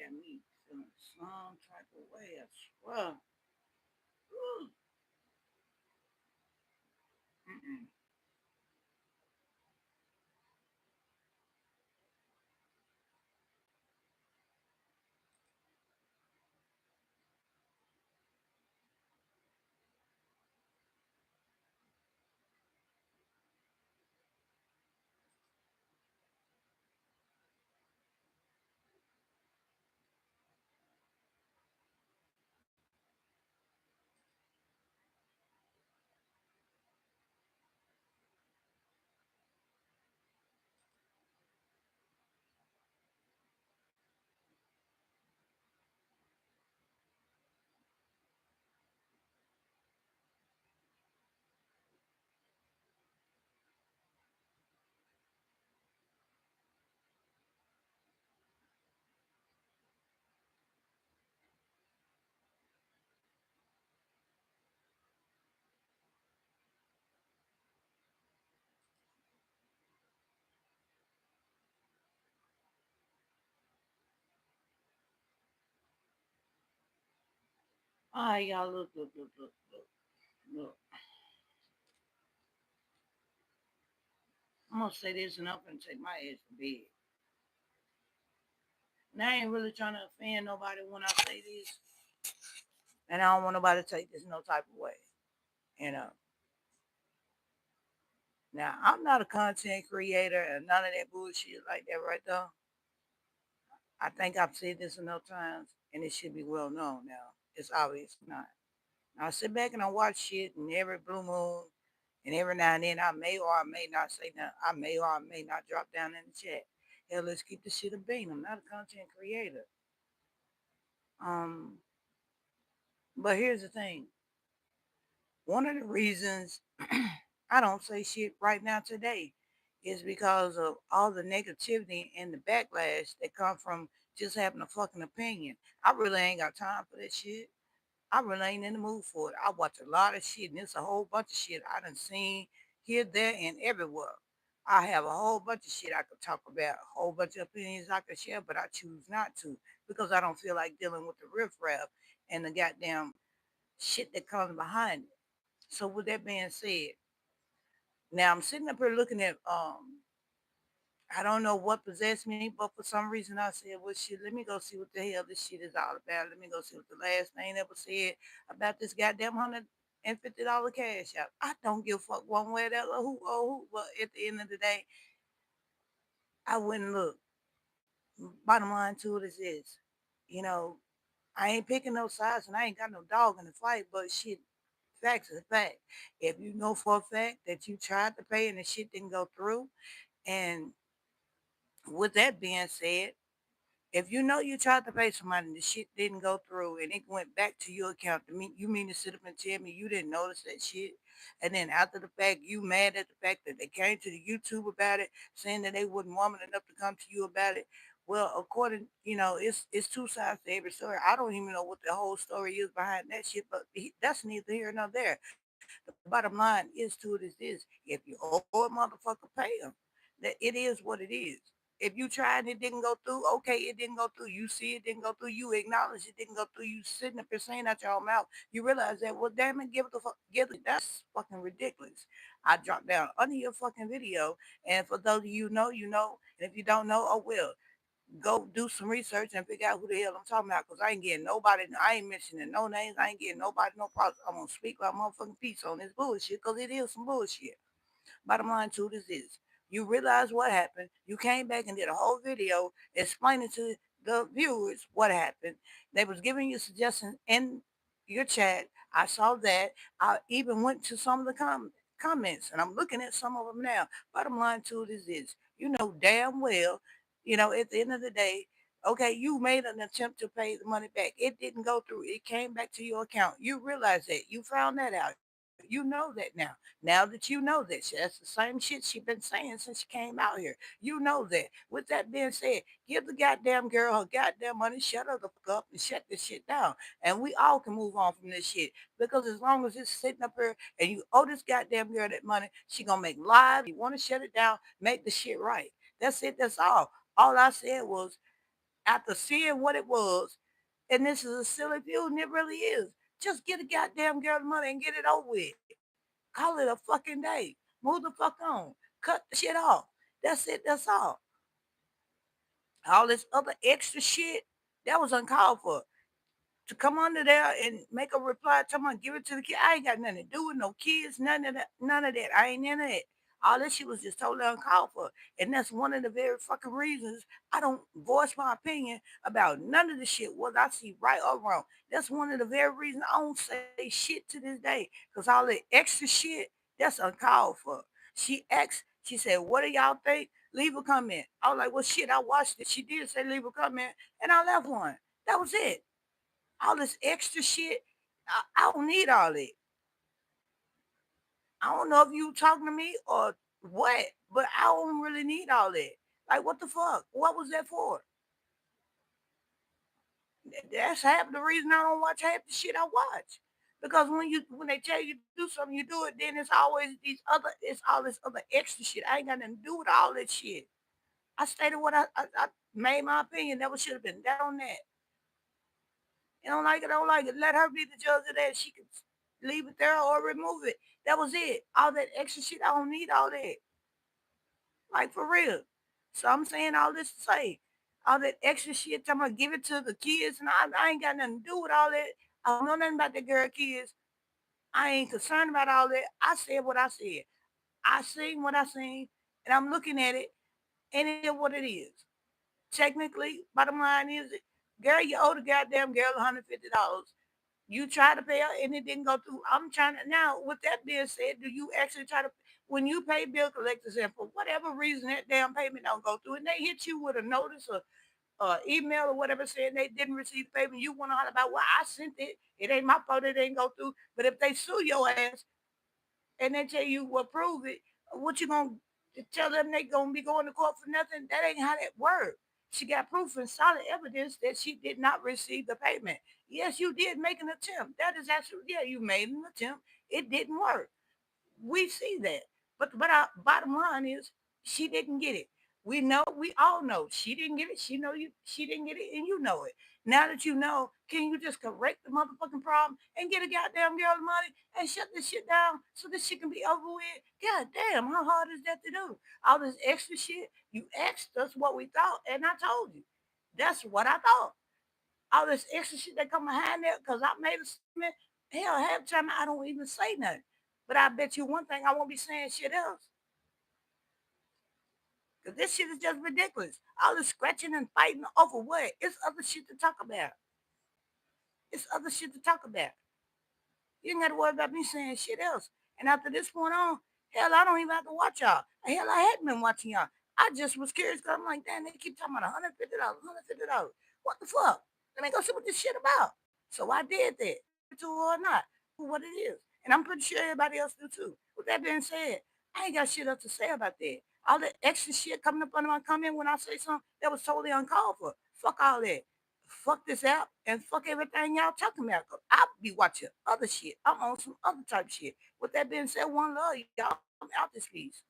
got me feeling some type of way. I swear. Ooh. Mm-mm. All right, y'all. Look. I'm gonna say this and I'm gonna take my ass to bed. And I ain't really trying to offend nobody when I say this, and I don't want nobody to take this no type of way. You know. Now, I'm not a content creator and none of that bullshit like that right there. I think I've said this enough times, and it should be well known now. It's obvious not. Now, I sit back and I watch shit, and every blue moon, and every now and then, I may or I may not say nothing. I may or I may not drop down in the chat. Hell, let's keep the shit a bean. I'm not a content creator. Um, but here's the thing. One of the reasons I don't say shit right now today is because of all the negativity and the backlash that come from just having a fucking opinion. I really ain't got time for that shit. I really ain't in the mood for it. I watch a lot of shit, and it's a whole bunch of shit I done seen here, there, and everywhere. I have a whole bunch of shit I could talk about, a whole bunch of opinions I could share, but I choose not to because I don't feel like dealing with the riffraff and the goddamn shit that comes behind it. So with that being said, now I'm sitting up here looking at I don't know what possessed me, but for some reason I said, well shit, let me go see what the hell this shit is all about. Let me go see what the last name ever said about this goddamn $150 cash out. I don't give a fuck one way or the other who, but at the end of the day, I wouldn't look. Bottom line to it is this. You know, I ain't picking no sides and I ain't got no dog in the fight, but shit, facts is fact. If you know for a fact that you tried to pay and the shit didn't go through, and with that being said, if you know you tried to pay somebody and the shit didn't go through and it went back to your account, you mean to sit up and tell me you didn't notice that shit? And then after the fact, you mad at the fact that they came to the YouTube about it, saying that they wasn't woman enough to come to you about it. Well, according, it's two sides to every story. I don't even know what the whole story is behind that shit, but that's neither here nor there. The bottom line is to it is this: if you owe a motherfucker, pay them. That it is what it is. If you tried and it didn't go through, okay, it didn't go through. You see it didn't go through. You acknowledge it didn't go through. You sitting up here saying out your own mouth. You realize that, well, damn it, give it the fuck, give it. That's fucking ridiculous. I dropped down under your fucking video, and for those of you know, you know, and if you don't know, oh well, go do some research and figure out who the hell I'm talking about. Cause I ain't getting nobody. I ain't mentioning no names. I ain't getting nobody no problems. I'm gonna speak my motherfucking piece on this bullshit. Cause it is some bullshit. Bottom line to it is this. You realize what happened. You came back and did a whole video explaining to the viewers what happened. They was giving you suggestions in your chat. I saw that. I even went to some of the comments and I'm looking at some of them now. Bottom line to it is this. You know damn well, at the end of the day, okay, you made an attempt to pay the money back. It didn't go through. It came back to your account. You realize that. You found that out. You know that now. Now that you know that, that's the same shit she been saying since she came out here. You know that. With that being said, give the goddamn girl her goddamn money, shut her the fuck up, and shut this shit down. And we all can move on from this shit. Because as long as it's sitting up here and you owe this goddamn girl that money, she gonna make live. You want to shut it down, make the shit right. That's it. That's all. All I said was after seeing what it was, and this is a silly feud, and it really is. Just get a goddamn girl the money and get it over with. Call it a fucking day. Move the fuck on. Cut the shit off. That's it. That's all. All this other extra shit, that was uncalled for. To come under there and make a reply, tell me give it to the kid. I ain't got nothing to do with no kids, none of that, none of that. I ain't in it. All this shit was just totally uncalled for. And that's one of the very fucking reasons I don't voice my opinion about none of the shit, whether I see right or wrong. That's one of the very reasons I don't say shit to this day. Because all the extra shit, that's uncalled for. She asked, she said, what do y'all think? Leave a comment. I was like, well, shit, I watched it. She did say leave a comment, and I left one. That was it. All this extra shit, I don't need all that. I don't know if you talking to me or what, but I don't really need all that. Like, what the fuck? What was that for? That's half the reason I don't watch half the shit I watch. Because when they tell you to do something, you do it. Then it's all this other extra shit. I ain't got nothing to do with all that shit. I stated what I made my opinion. That should have been down that. You don't like it, don't like it. Let her be the judge of that. She can leave it there or remove it. That was it. All that extra shit, I don't need all that. Like for real. So I'm saying all this to say, all that extra shit, I'm gonna give it to the kids, and I ain't got nothing to do with all that. I don't know nothing about the girl kids. I ain't concerned about all that. I said what I said. I seen what I seen, and I'm looking at it, and it is what it is. Technically, bottom line is, girl, you owe the goddamn girl $150. You try to pay her and it didn't go through. I'm trying to now. With that being said, do you actually try to when you pay bill collectors and for whatever reason that damn payment don't go through and they hit you with a notice or email or whatever saying they didn't receive payment, you want to holler about well I sent it. It ain't my fault it didn't go through. But if they sue your ass and they tell you well prove it, what you gonna tell them they gonna be going to court for nothing? That ain't how that works. She got proof and solid evidence that she did not receive the payment. Yes, you did make an attempt. That is actually yeah, you made an attempt. It didn't work. We see that. But our bottom line is she didn't get it. We all know she didn't get it. She didn't get it and you know it. Now that you know, can you just correct the motherfucking problem and get a goddamn girl the money and shut this shit down so this shit can be over with? God damn, how hard is that to do? All this extra shit, you asked us what we thought, and I told you. That's what I thought. All this extra shit that come behind that because I made a statement. Hell, half the time I don't even say nothing. But I bet you one thing, I won't be saying shit else. Because this shit is just ridiculous. All this scratching and fighting over what? It's other shit to talk about. It's other shit to talk about. You ain't got to worry about me saying shit else. And after this point on, hell, I don't even have to watch y'all. Hell, I hadn't been watching y'all. I just was curious because I'm like, damn, they keep talking about $150, $150. What the fuck? Let me go see what this shit about. So I did that, to or not, for what it is. And I'm pretty sure everybody else do too. With that being said, I ain't got shit else to say about that. All that extra shit coming up under my comment when I say something that was totally uncalled for. Fuck all that. Fuck this app and fuck everything y'all talking about. 'Cause I'll be watching other shit. I'm on some other type of shit. With that being said, one love, y'all. I'm out this piece.